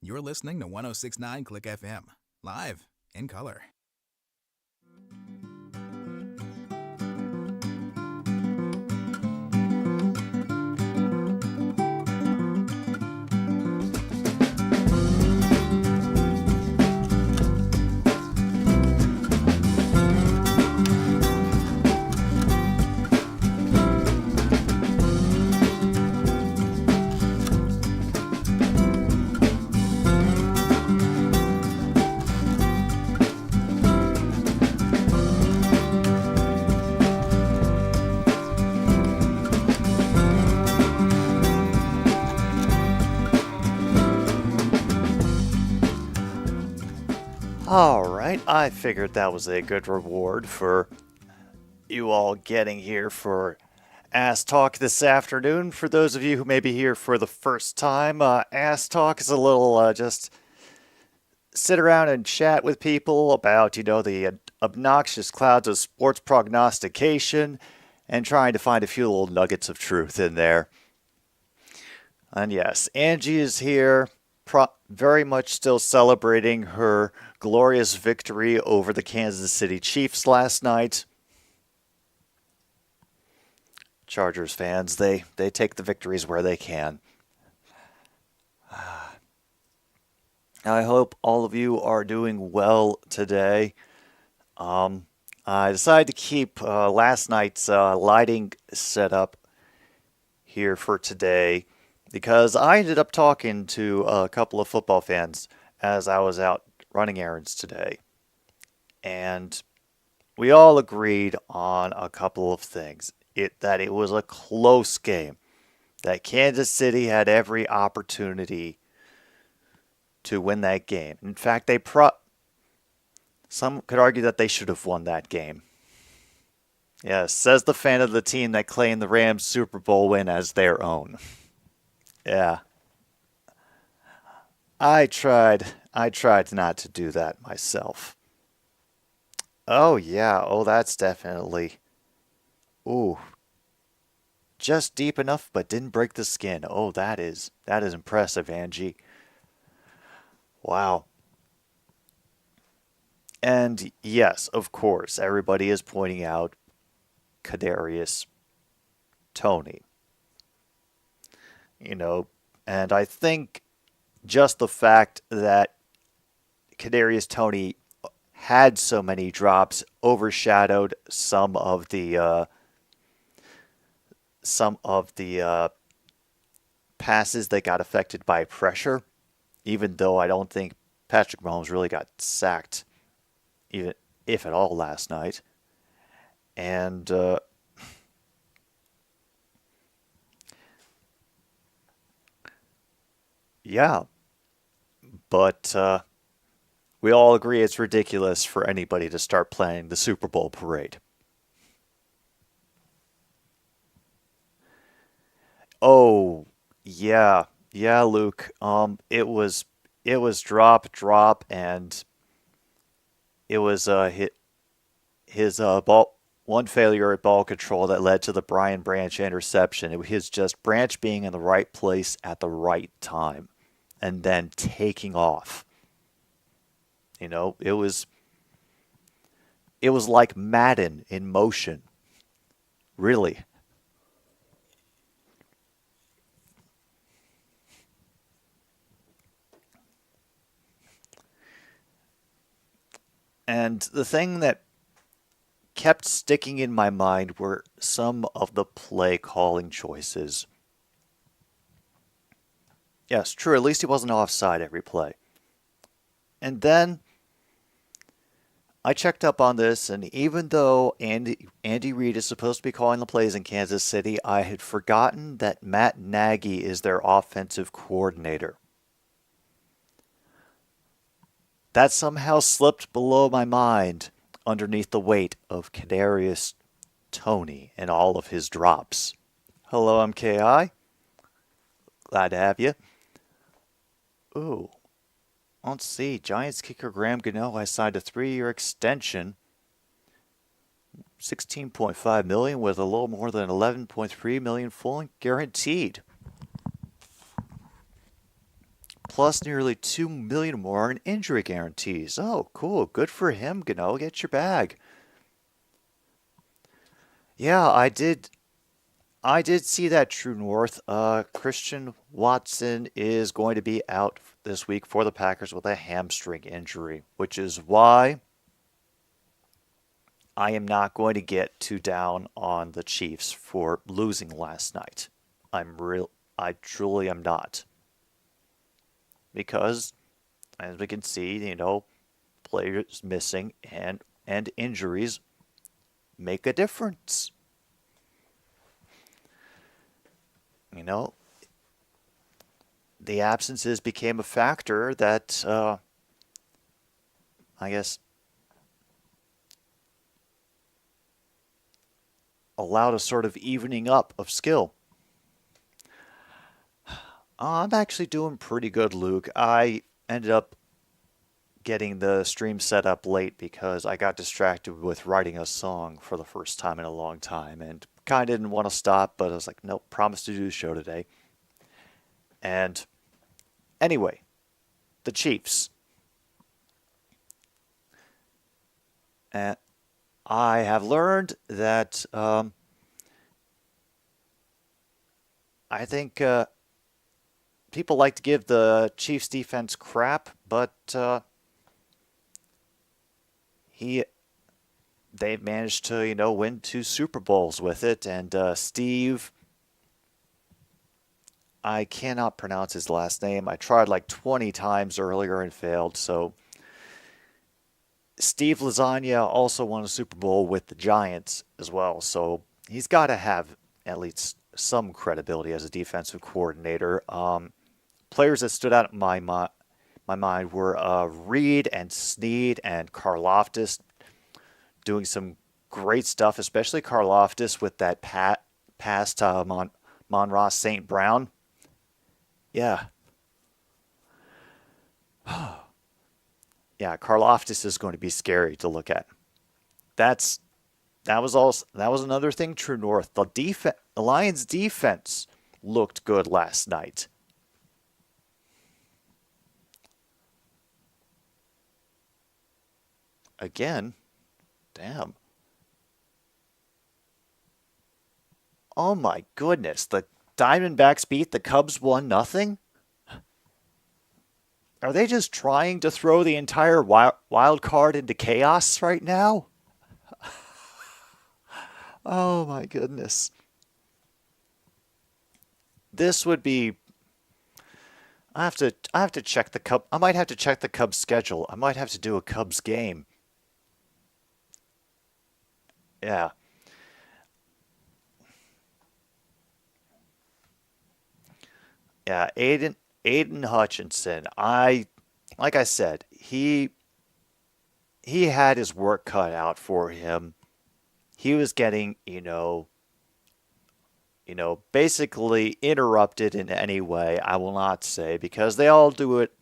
You're listening to 1069 Click FM, live in color. Alright, I figured that was a good reward for you all getting here for Ass Talk this afternoon. For those of you who may be here for the first time, Ass Talk is a little just sit around and chat with people about, the obnoxious clouds of sports prognostication and trying to find a few little nuggets of truth in there. And yes, Angie is here, very much still celebrating her glorious victory over the Kansas City Chiefs last night. Chargers fans, they take the victories where they can. I hope all of you are doing well today. I decided to keep last night's lighting setup here for today because I ended up talking to a couple of football fans as I was out running errands today. And we all agreed on a couple of things. That it was a close game. That Kansas City had every opportunity to win that game. In fact, some could argue that they should have won that game. Yes, says the fan of the team that claimed the Rams Super Bowl win as their own. Yeah. I tried not to do that myself. Oh yeah, that's definitely. Ooh. Just deep enough but didn't break the skin. Oh, that is impressive, Angie. Wow. And yes, of course, everybody is pointing out Kadarius Toney. And I think just the fact that Kadarius Toney had so many drops overshadowed some of the passes that got affected by pressure, even though I don't think Patrick Mahomes really got sacked, even if at all, last night. And yeah, but we all agree it's ridiculous for anybody to start planning the Super Bowl parade. Oh, yeah, Luke. It was drop, and it was his one failure at ball control that led to the Brian Branch interception. It was just Branch being in the right place at the right time, and then taking off. It was like Madden in motion. Really. And the thing that kept sticking in my mind were some of the play calling choices. Yes, true, at least he wasn't offside every play. And then I checked up on this, and even though Andy Reid is supposed to be calling the plays in Kansas City, I had forgotten that Matt Nagy is their offensive coordinator. That somehow slipped below my mind underneath the weight of Kadarius Toney and all of his drops. Hello, MKI. Glad to have you. Ooh. Let's see. Giants kicker Graham Gano has signed a 3-year extension. $16.5 million with a little more than $11.3 million full and guaranteed. plus nearly $2 million more in injury guarantees. Oh, cool. Good for him, Gano. Get your bag. Yeah, I did see that, True North. Christian Watson is going to be out this week for the Packers with a hamstring injury, which is why I am not going to get too down on the Chiefs for losing last night. I truly am not. Because, as we can see, players missing and injuries make a difference. The absences became a factor that, I guess, allowed a sort of evening up of skill. I'm actually doing pretty good, Luke. I ended up getting the stream set up late because I got distracted with writing a song for the first time in a long time and kind of didn't want to stop, but I was like, nope, promised to do the show today. And anyway, the Chiefs. And I have learned that I think people like to give the Chiefs defense crap, but they've managed to, win 2 Super Bowls with it. And Steve, I cannot pronounce his last name. I tried like 20 times earlier and failed. So Steve Lasagna also won a Super Bowl with the Giants as well. So he's got to have at least some credibility as a defensive coordinator. Players that stood out in my mind were Reed and Snead and Karloftis doing some great stuff, especially Karloftis with that pass to Monroe St. Brown. Yeah. Yeah, Karloftis is going to be scary to look at. That was another thing, True North. The Lions defense looked good last night. Again, damn. Oh my goodness, the Diamondbacks beat the Cubs 1-0? Are they just trying to throw the entire wild card into chaos right now? Oh my goodness. This would be. I have to check the Cubs. I might have to check the Cubs schedule. I might have to do a Cubs game. Yeah. Yeah, Aiden Hutchinson. Like I said, he had his work cut out for him. He was getting, basically interrupted in any way. I will not say, because they all do it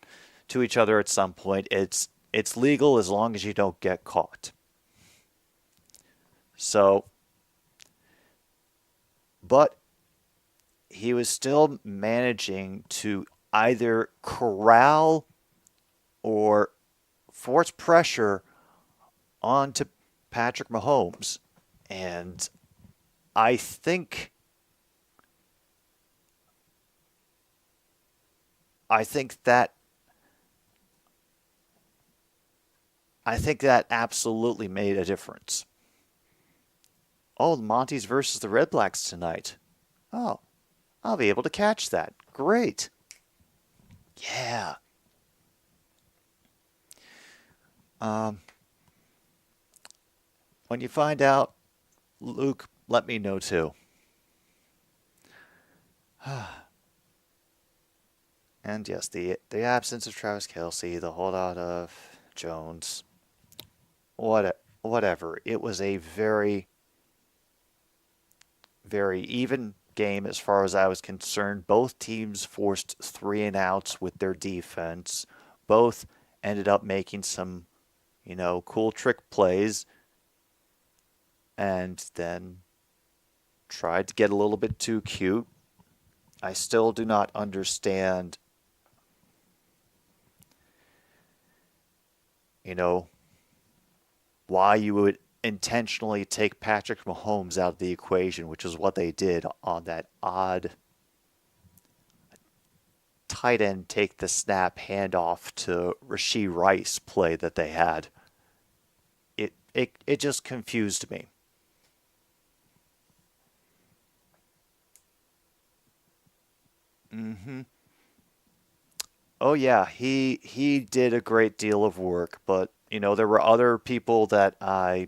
to each other at some point. It's legal as long as you don't get caught. So, but he was still managing to either corral or force pressure onto Patrick Mahomes. And I think that absolutely made a difference. Oh, Monty's versus the Red Blacks tonight. Oh, I'll be able to catch that. Great. Yeah. When you find out, Luke, let me know too. And yes, the absence of Travis Kelce, the holdout of Jones, whatever. It was a very, very even game as far as I was concerned. Both teams forced 3 and outs with their defense. Both ended up making some, cool trick plays and then tried to get a little bit too cute. I still do not understand you know, why you would intentionally take Patrick Mahomes out of the equation, which is what they did on that odd tight end take the snap handoff to Rashee Rice play that they had. It just confused me. Oh yeah, he did a great deal of work, but there were other people that I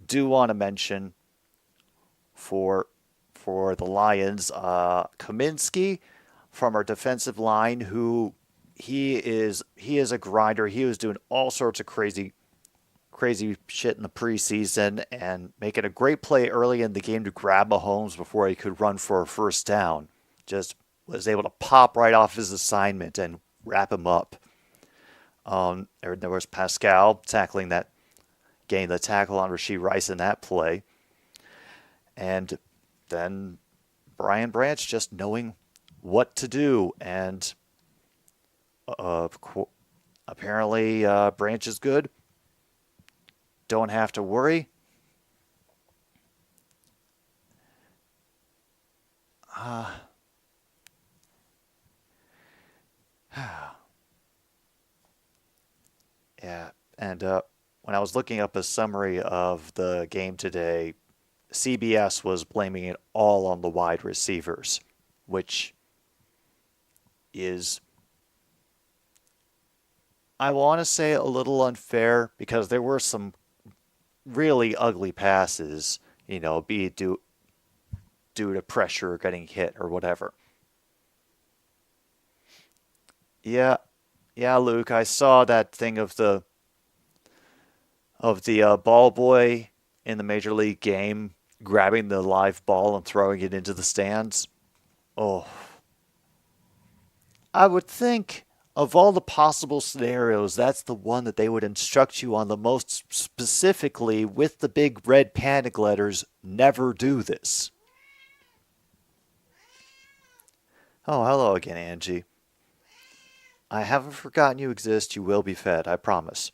do want to mention for the Lions. Kaminsky from our defensive line, who he is a grinder. He was doing all sorts of crazy shit in the preseason and making a great play early in the game to grab Mahomes before he could run for a first down. Just was able to pop right off his assignment and wrap him up. There was Pascal tackling that, getting the tackle on Rashee Rice in that play. And then Brian Branch just knowing what to do. And apparently Branch is good. Don't have to worry. Yeah, and when I was looking up a summary of the game today, CBS was blaming it all on the wide receivers, which is, I want to say, a little unfair because there were some really ugly passes, be it due to pressure or getting hit or whatever. Yeah, yeah, Luke, I saw that thing of the ball boy in the major league game grabbing the live ball and throwing it into the stands. Oh, I would think of all the possible scenarios, that's the one that they would instruct you on the most specifically with the big red panic letters, never do this. Oh, hello again, Angie. I haven't forgotten you exist. You will be fed, I promise.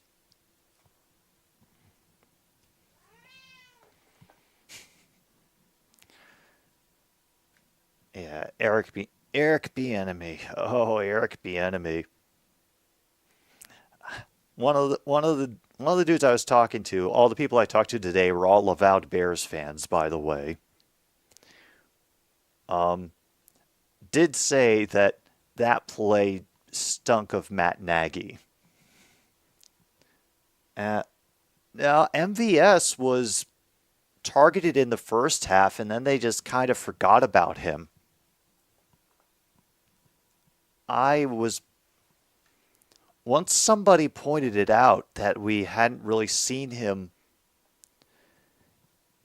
Yeah, Eric B. Enemy. Oh, Eric B. Enemy. One of the dudes I was talking to, all the people I talked to today were all avowed Bears fans, by the way. Um, did say that that play stunk of Matt Nagy. Uh, Now, MVS was targeted in the first half, and then they just kind of forgot about him. I was Once somebody pointed it out that we hadn't really seen him,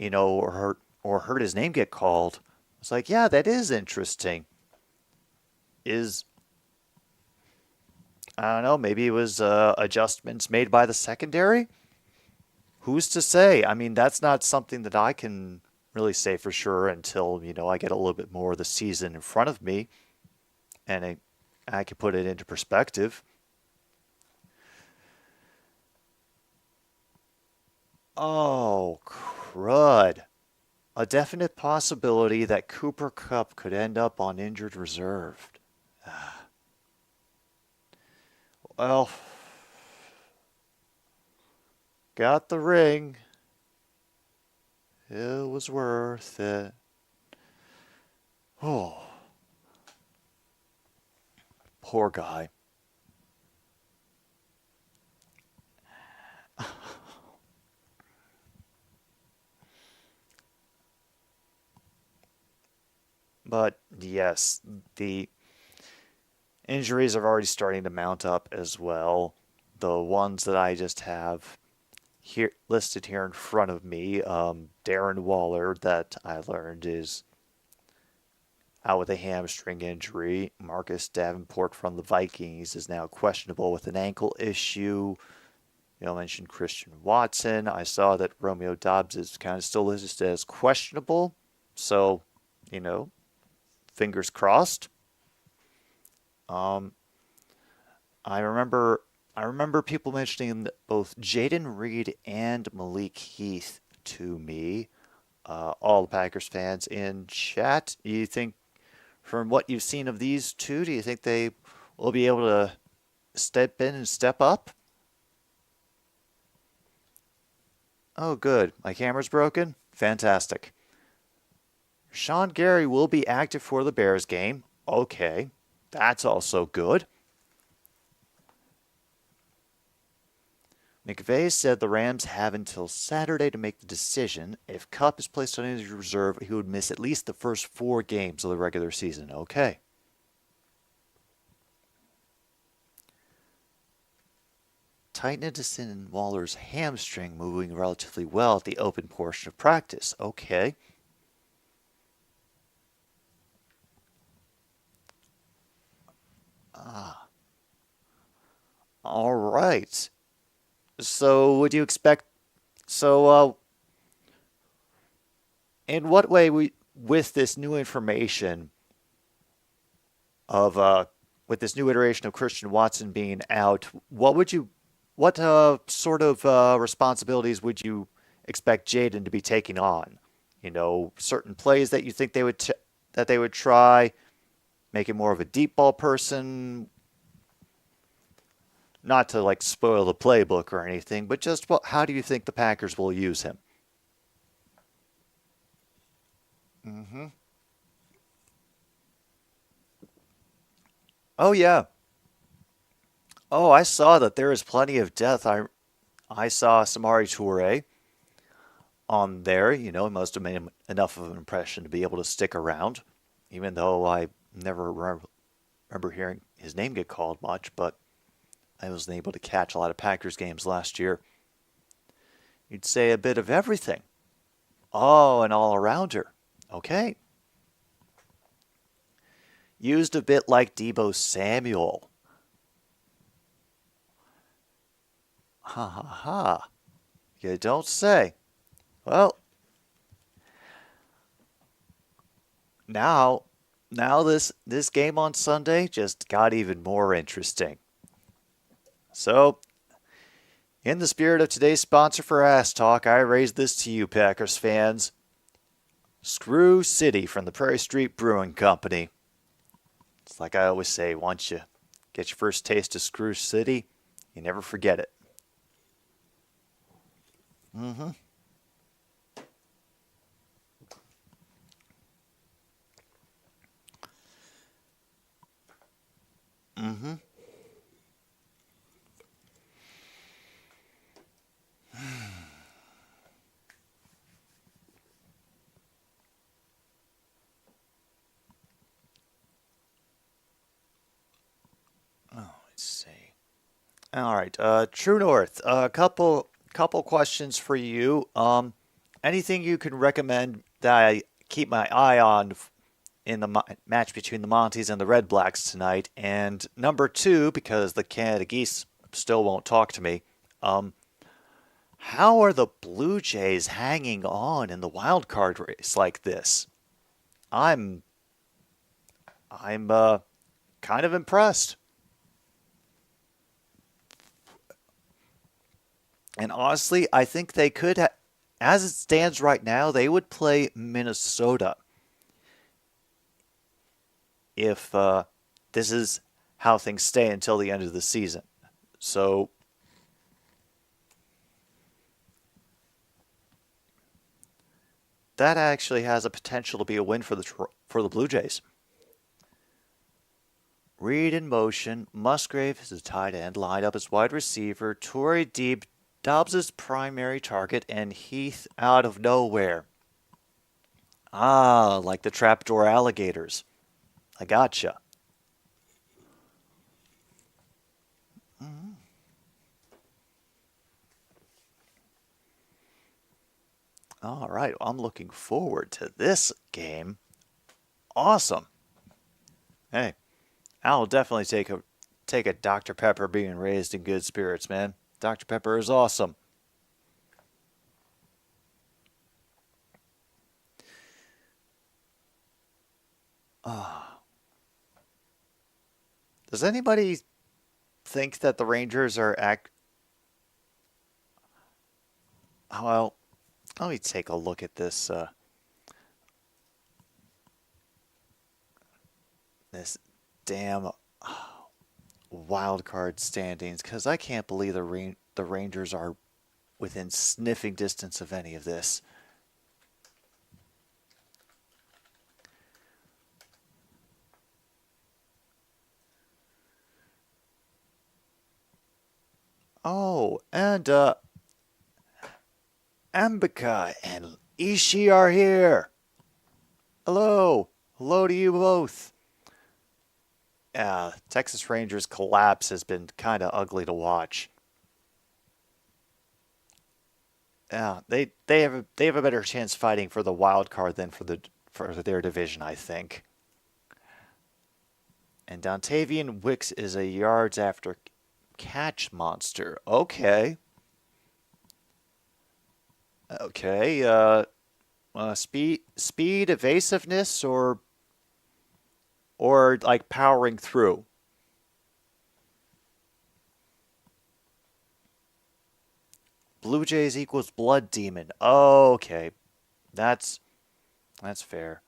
or heard his name get called. I was like, yeah, that is interesting. Is I don't know, maybe it was adjustments made by the secondary? Who's to say? I mean, that's not something that I can really say for sure until, I get a little bit more of the season in front of me and I can put it into perspective. Oh, crud. A definite possibility that Cooper Kupp could end up on injured reserve. Well, got the ring. It was worth it. Oh, poor guy. But yes, the injuries are already starting to mount up as well. The ones that I just have here listed here in front of me, Darren Waller, that I learned is out with a hamstring injury. Marcus Davenport from the Vikings is now questionable with an ankle issue. I mentioned Christian Watson. I saw that Romeo Dobbs is kind of still listed as questionable. So, you know, fingers crossed. Um, I remember I remember people mentioning both Jaden Reed and Malik Heath to me. All the Packers fans in chat. Do you think, from what you've seen of these two, do you think they will be able to step in and step up? Oh, good. My camera's broken? Fantastic. Sean Gary will be active for the Bears game. Okay, that's also good. McVay said the Rams have until Saturday to make the decision. If Kupp is placed on injured reserve, he would miss at least the first 4 games of the regular season. Okay. Tightness in Waller's hamstring moving relatively well at the open portion of practice. Okay. All right. So would you expect, in what way with this new information of with this new iteration of Christian Watson being out, what sort of responsibilities would you expect Jaden to be taking on? You know, certain plays that you think that they would try, make him more of a deep ball person. Not to like spoil the playbook or anything, but just how do you think the Packers will use him? Mm-hmm. Oh yeah. Oh, I saw that there is plenty of depth. I saw Samari Toure on there. You know, he must have made enough of an impression to be able to stick around, even though I never remember hearing his name get called much, but I wasn't able to catch a lot of Packers games last year. You'd say a bit of everything. Oh, an all-arounder. Okay. Used a bit like Deebo Samuel. Ha ha ha. You don't say. Well, now this game on Sunday just got even more interesting. So, in the spirit of today's sponsor for Ass Talk, I raise this to you, Packers fans. Screw City from the Prairie Street Brewing Company. It's like I always say, once you get your first taste of Screw City, you never forget it. Mm-hmm. Mm-hmm. Let's see. All right, True North. A couple questions for you. Anything you can recommend that I keep my eye on in the match between the Monties and the Red Blacks tonight? And number 2, because the Canada Geese still won't talk to me. How are the Blue Jays hanging on in the wild card race like this? I'm kind of impressed. And honestly, I think they could, as it stands right now, they would play Minnesota if this is how things stay until the end of the season. So that actually has a potential to be a win for the Blue Jays. Reed in motion. Musgrave is a tight end, lined up as wide receiver. Torrey deep. Dobbs' primary target, and Heath out of nowhere. Ah, like the trapdoor alligators. I gotcha. Mm-hmm. All right, I'm looking forward to this game. Awesome. Hey, I'll definitely take a Dr. Pepper being raised in good spirits, man. Dr. Pepper is awesome. Does anybody think that the Rangers are well, let me take a look at this damn wild card standings, because I can't believe the Rangers are within sniffing distance of any of this. Oh, and Ambika and Ishii are here. Hello. Hello to you both. Texas Rangers collapse has been kind of ugly to watch. Yeah, they have a better chance fighting for the wild card than for their division, I think. And Dontavian Wicks is a yards after catch monster. Okay. Okay. Speed, evasiveness, or like powering through. Blue Jays equals Blood Demon. Okay, that's fair.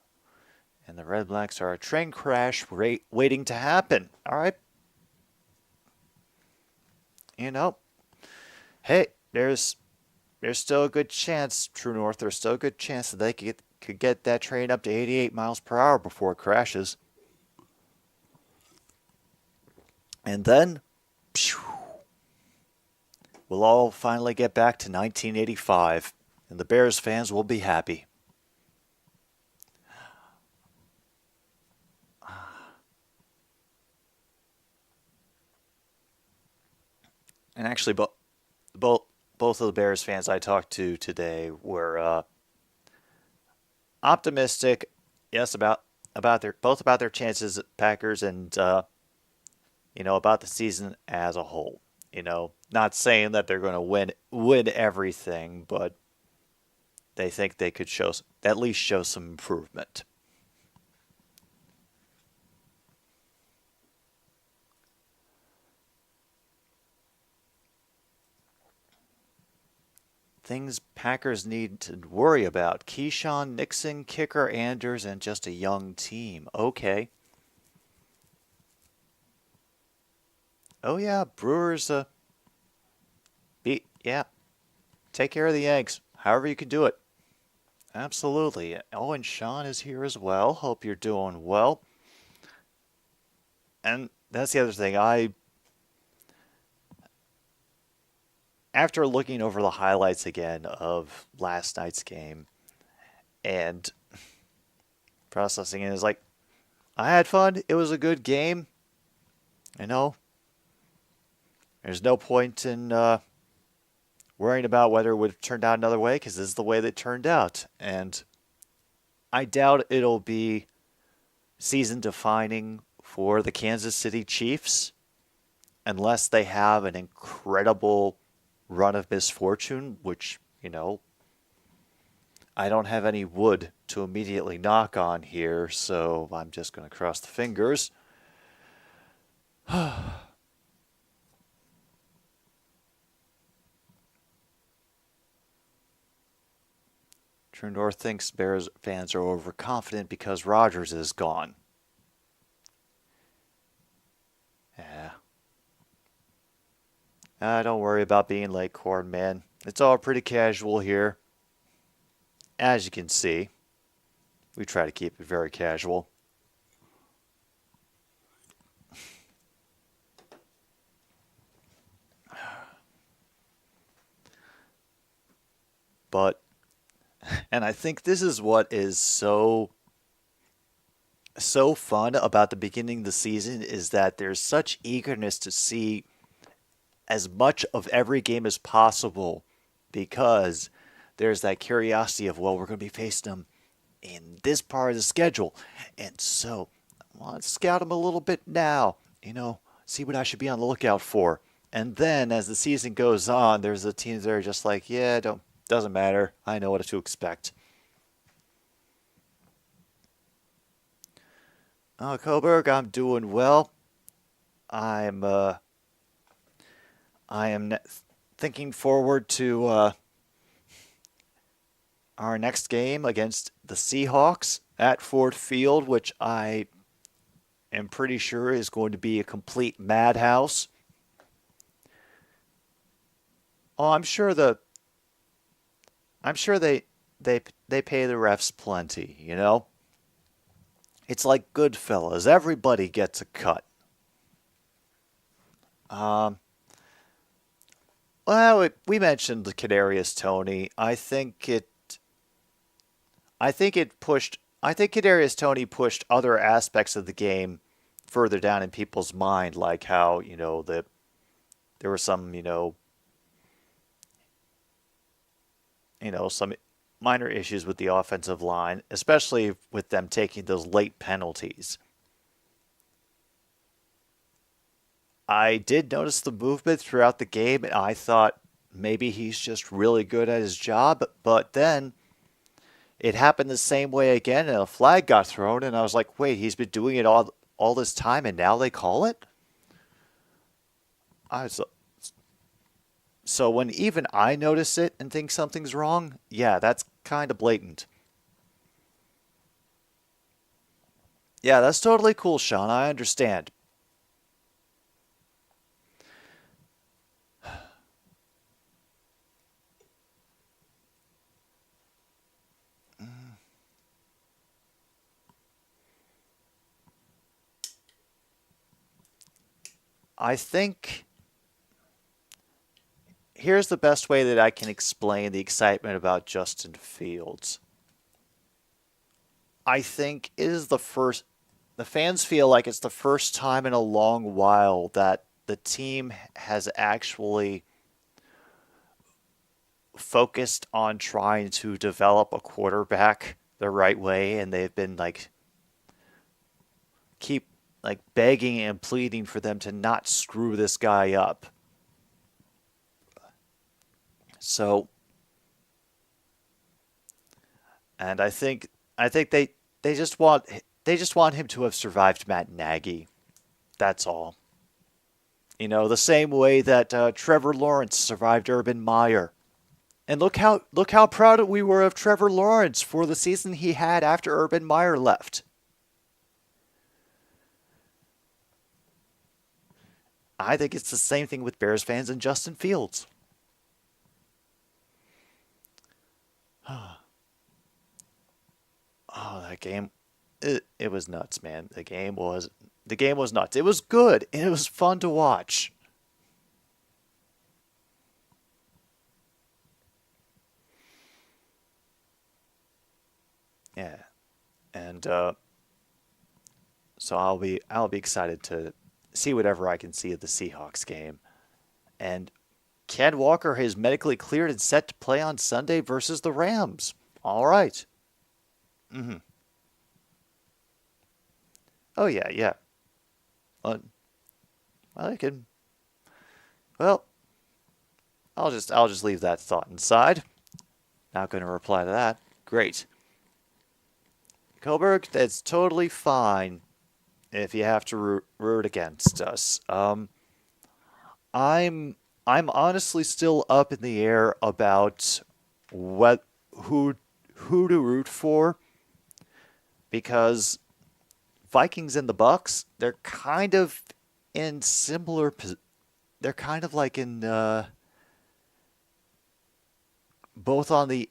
And the Red Blacks are a train crash waiting to happen. All right. You know, hey, there's still a good chance, True North. There's still a good chance that they could get that train up to 88 miles per hour before it crashes. And then, phew, we'll all finally get back to 1985, and the Bears fans will be happy. And actually, both of the Bears fans I talked to today were optimistic, yes, about their chances at Packers and about the season as a whole. Not saying that they're going to win everything, but they think they could at least show some improvement. Things Packers need to worry about: Keyshawn, Nixon, kicker Anders, and just a young team. Okay. Oh yeah, Brewers. Take care of the Yanks. However you can do it. Absolutely. Oh, and Sean is here as well. Hope you're doing well. And that's the other thing. After looking over the highlights again of last night's game and processing it, is like, I had fun. It was a good game. There's no point in worrying about whether it would have turned out another way, because this is the way that it turned out. And I doubt it'll be season defining for the Kansas City Chiefs unless they have an incredible run of misfortune, which, I don't have any wood to immediately knock on here, so I'm just going to cross the fingers. True North thinks Bears fans are overconfident because Rodgers is gone. Yeah. Don't worry about being late, Corn Man. It's all pretty casual here. As you can see, we try to keep it very casual. And I think this is what is so fun about the beginning of the season, is that there's such eagerness to see as much of every game as possible, because there's that curiosity of, well, we're going to be facing them in this part of the schedule. And so, let's scout them a little bit now, see what I should be on the lookout for. And then as the season goes on, there's the teams that are just like, yeah, doesn't matter. I know what to expect. Coburg, I'm doing well. I'm I am thinking forward to our next game against the Seahawks at Ford Field, which I am pretty sure is going to be a complete madhouse. Oh, I'm sure they pay the refs plenty, you know? It's like Goodfellas. Everybody gets a cut. Well, we mentioned the Kadarius Toney. I think Kadarius Toney pushed other aspects of the game further down in people's mind, like how, there were some, some minor issues with the offensive line, especially with them taking those late penalties. I did notice the movement throughout the game, and I thought maybe he's just really good at his job, but then it happened the same way again, and a flag got thrown, and I was like, wait, he's been doing it all this time, and now they call it? So when even I notice it and think something's wrong, yeah, that's kind of blatant. Yeah, that's totally cool, Sean. I understand. I think here's the best way that I can explain the excitement about Justin Fields. I think it is the fans feel like it's the first time in a long while that the team has actually focused on trying to develop a quarterback the right way, and they've been keep begging and pleading for them to not screw this guy up. So, and I think they just want him to have survived Matt Nagy. That's all. The same way that Trevor Lawrence survived Urban Meyer. And look how proud we were of Trevor Lawrence for the season he had after Urban Meyer left. I think it's the same thing with Bears fans and Justin Fields. Oh, that game, it was nuts, man. The game was nuts. It was good, and it was fun to watch. Yeah, and so I'll be excited to see whatever I can see of the Seahawks game. And Ken Walker is medically cleared and set to play on Sunday versus the Rams. All right. Mm-hmm. Oh yeah, yeah. Well, I can. Well, I'll just leave that thought inside. Not going to reply to that. Great. Koberg, that's totally fine if you have to root against us. I'm honestly still up in the air about who to root for, because Vikings and the Bucks, they're kind of in similar. They're kind of like in both on the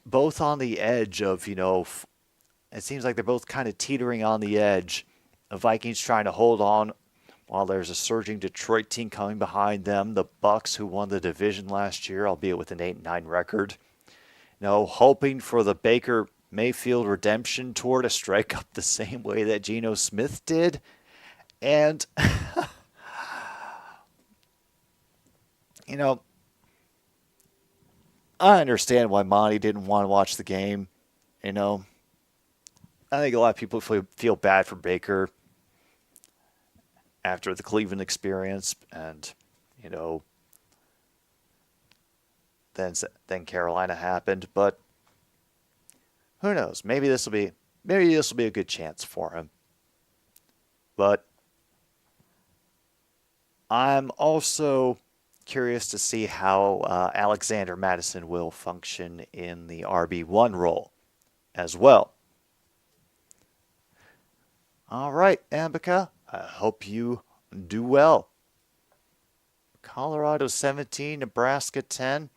edge of It seems like they're both kind of teetering on the edge. The Vikings trying to hold on while there's a surging Detroit team coming behind them. The Bucks, who won the division last year, albeit with an 8-9 record, hoping for the Baker Mayfield redemption tour to strike up the same way that Geno Smith did. And, I understand why Monty didn't want to watch the game. I think a lot of people feel bad for Baker after the Cleveland experience, and then Carolina happened. But who knows? Maybe this will be a good chance for him. But I'm also curious to see how Alexander Madison will function in the RB1 role as well. All right, Ambika, I hope you do well. Colorado 17, Nebraska 10.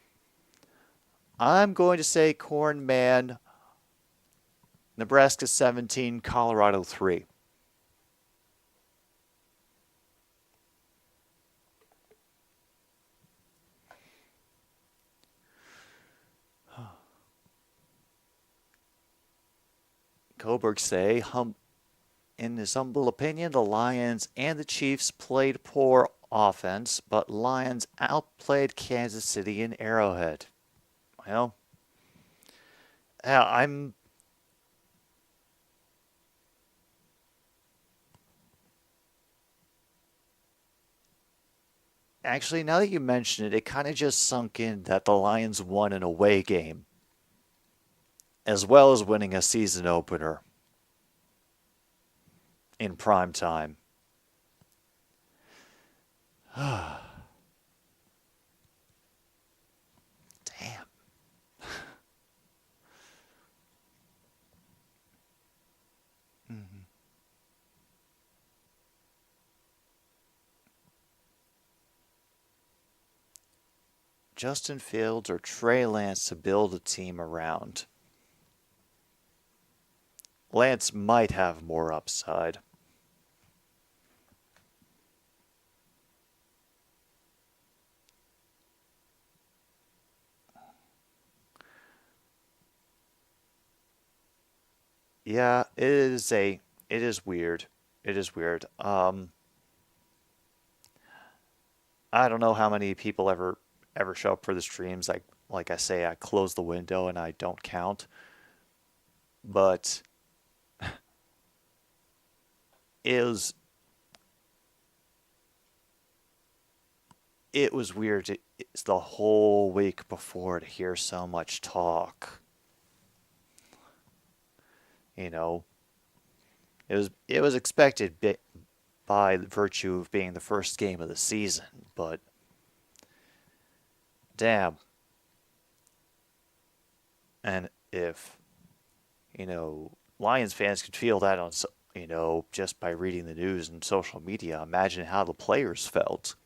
I'm going to say Corn Man, Nebraska 17, Colorado 3. Coburg say, in his humble opinion, the Lions and the Chiefs played poor offense, but Lions outplayed Kansas City in Arrowhead. Well, yeah, actually, now that you mention it, it kind of just sunk in that the Lions won an away game, as well as winning a season opener in prime time. Damn. Justin Fields or Trey Lance to build a team around. Lance might have more upside. Yeah, it is weird. It is weird. I don't know how many people ever show up for the streams. Like I say, I close the window and I don't count. But it was weird. It's the whole week before to hear so much talk. You know, it was expected by the virtue of being the first game of the season, but damn. And if, Lions fans could feel that on, just by reading the news and social media, imagine how the players felt.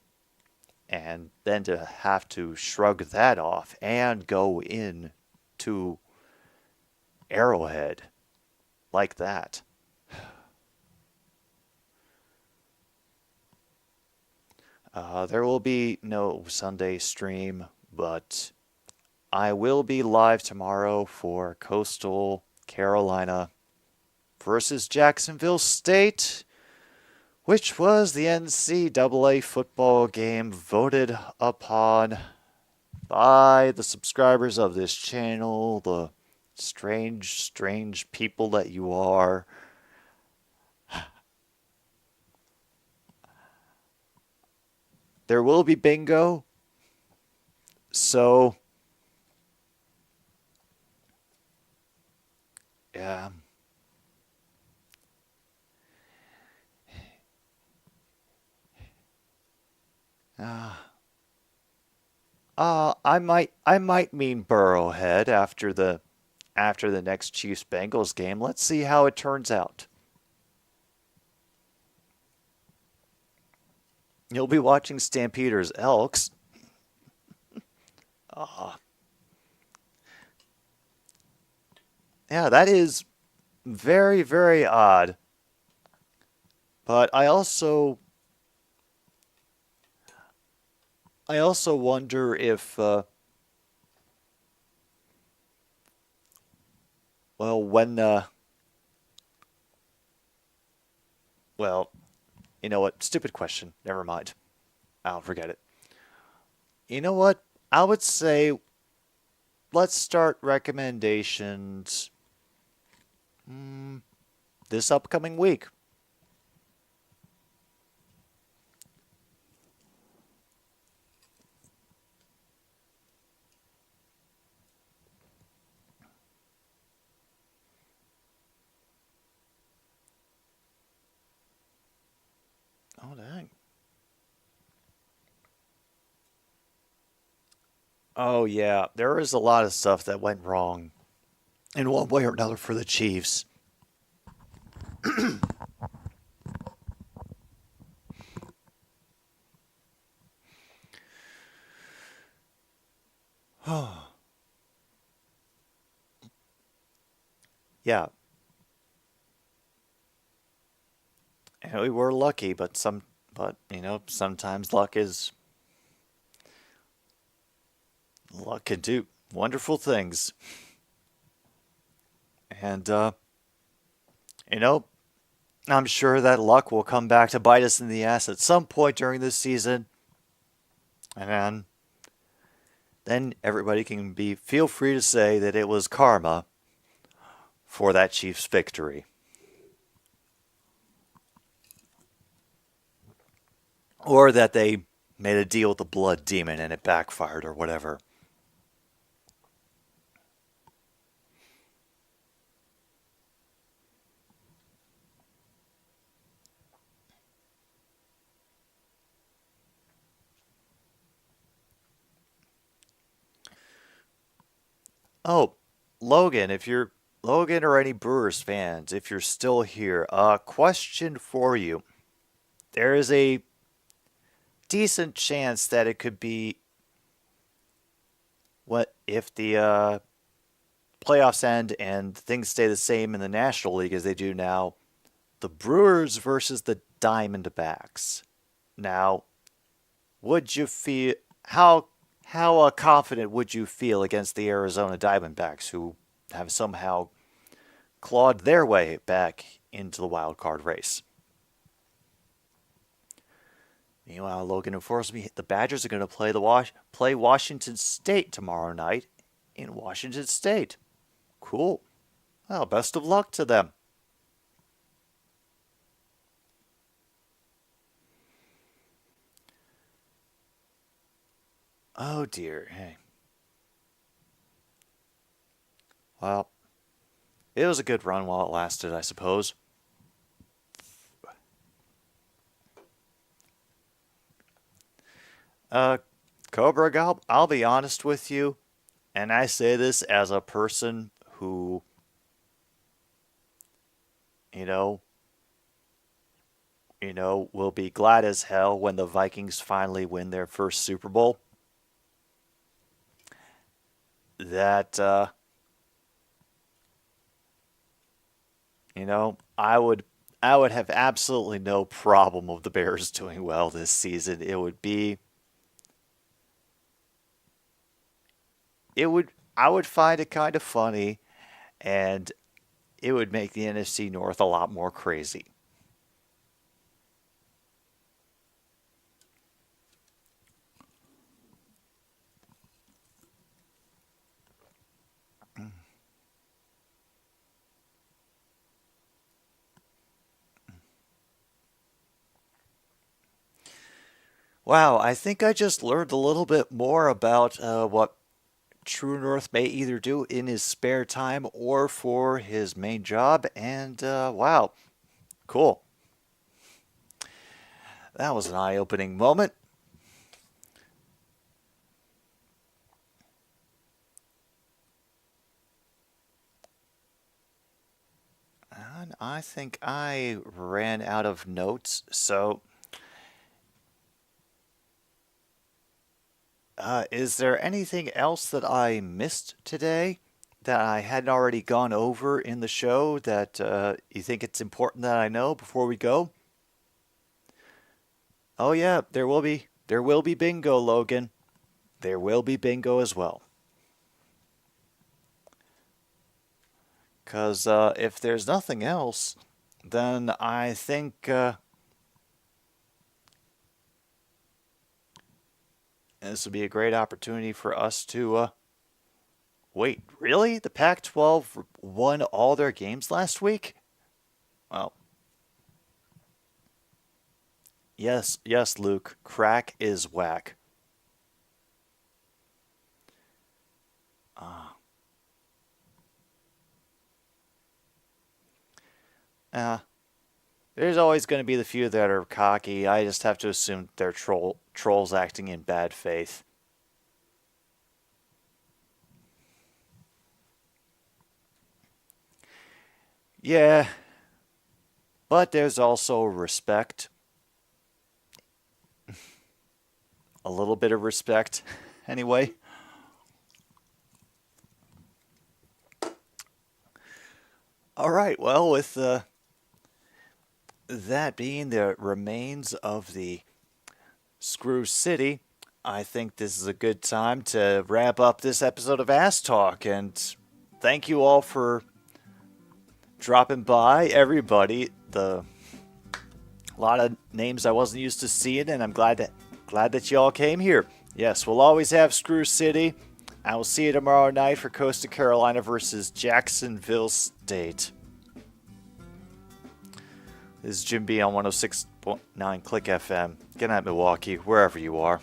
And then to have to shrug that off and go in to Arrowhead like that. There will be no Sunday stream, but I will be live tomorrow for Coastal Carolina versus Jacksonville State, which was the NCAA football game voted upon by the subscribers of this channel, the strange people that you are. There will be bingo, so yeah. I might mean Burrowhead after the next Chiefs Bengals game. Let's see how it turns out. You'll be watching Stampeders Elks. Yeah, that is very, very odd. But I also wonder if, you know what? Stupid question. Never mind. I'll forget it. You know what? I would say let's start recommendations this upcoming week. Oh, dang. Oh, yeah. There is a lot of stuff that went wrong in one way or another for the Chiefs. Yeah. And we were lucky, but sometimes luck can do wonderful things. And you know, I'm sure that luck will come back to bite us in the ass at some point during this season. And then everybody can feel free to say that it was karma for that Chiefs victory. Or that they made a deal with the blood demon and it backfired or whatever. Oh, Logan or any Brewers fans, if you're still here, a question for you. There is a decent chance that it could be what if the playoffs end and things stay the same in the National League as they do now, the Brewers versus the Diamondbacks. Now, would you feel how confident would you feel against the Arizona Diamondbacks, who have somehow clawed their way back into the wild card race? Meanwhile, Logan informs me the Badgers are going to play Washington State tomorrow night in Washington State. Cool. Well, best of luck to them. Oh dear. Hey. Well, it was a good run while it lasted, I suppose. Cobra, I'll be honest with you, and I say this as a person who, you know, will be glad as hell when the Vikings finally win their first Super Bowl. That, I would have absolutely no problem with the Bears doing well this season. I would find it kind of funny, and it would make the NFC North a lot more crazy. Wow, I think I just learned a little bit more about what True North may either do in his spare time or for his main job, and wow, cool. That was an eye-opening moment. And I think I ran out of notes, so is there anything else that I missed today that I hadn't already gone over in the show that you think it's important that I know before we go? Oh yeah, there will be bingo, Logan. There will be bingo as well. Because if there's nothing else, then I think this would be a great opportunity for us to. Wait, really? The Pac 12 won all their games last week? Well, yes, Luke. Crack is whack. Uh, uh, there's always going to be the few that are cocky. I just have to assume they're trolls acting in bad faith. Yeah, but there's also respect. A little bit of respect, anyway. All right, well, with that being the remains of the Screw City, I think this is a good time to wrap up this episode of Ass Talk. And thank you all for dropping by, everybody. A lot of names I wasn't used to seeing, and I'm glad that you all came here. Yes, we'll always have Screw City. I will see you tomorrow night for Coastal Carolina versus Jacksonville State. This is Jim B on 106.9 Click FM. Good night, Milwaukee, wherever you are.